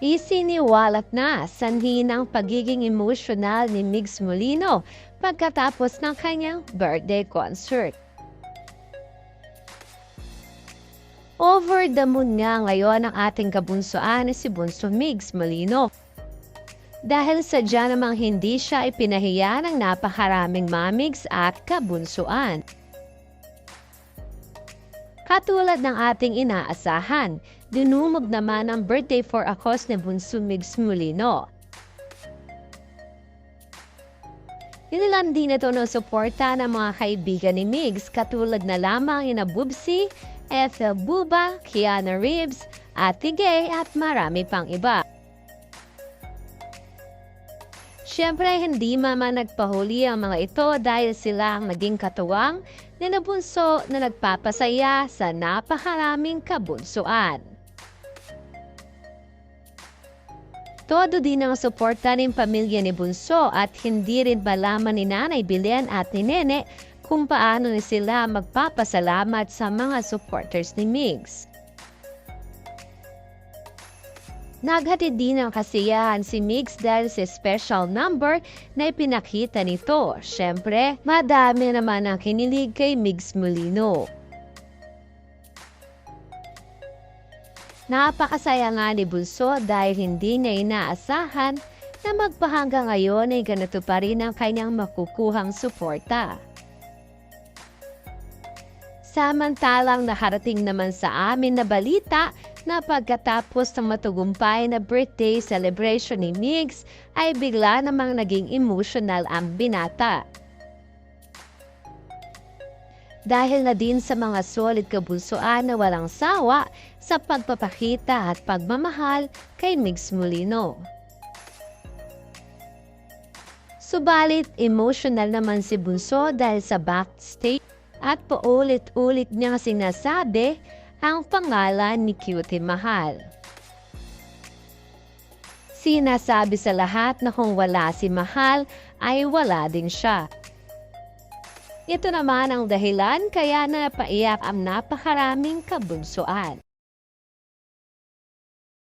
Isiniwalat na sanhi ng pagiging emosyonal ni Migs Molino pagkatapos ng kanyang birthday concert. Over the moon nga ngayon ang ating kabunsoan na si Bunso Migs Molino. Dahil sadya namang hindi siya ipinahiya ng napakaraming mamigs at kabunsuan. Katulad ng ating inaasahan, dinumog naman ang birthday for a cause ni Bunso Migs Molino. Inilan din ito ng suporta ng mga kaibigan ni Migs katulad na lamang ina Bubsy, Ethel Buba, Kiana Reeves, Ate Gay at marami pang iba. Siyempre hindi mama nagpahuli ang mga ito dahil sila ang naging katuwang ni Bunso na nagpapasaya sa napakaraming kabunsuan. Todo din ang suporta ng pamilya ni Bunso at hindi rin malaman ni Nanay Belen at ni Nene kung paano ni sila magpapasalamat sa mga supporters ni Migs. Naghatid din ng kasiyahan si Migs dahil sa special number na ipinakita nito. Siyempre, madami naman ang kinilig kay Migs Molino. Napakasaya nga ni Bunso dahil hindi niya inaasahan na magpahanggang ngayon ay ganito pa rin ang kanyang makukuhang suporta. Samantalang nakarating naman sa amin na balita na pagkatapos ng matagumpay na birthday celebration ni Migs ay bigla namang naging emotional ang binata. Dahil na din sa mga solid kabunsuan na walang sawa sa pagpapakita at pagmamahal kay Migs Molino. Subalit emotional naman si Bunso dahil sa backstage at paulit-ulit niyang sinasabi ang pangalan ni Cutie Mahal. Sinasabi sa lahat na kung wala si Mahal ay wala din siya. Ito naman ang dahilan kaya napaiyak ang napakaraming kabunsuan.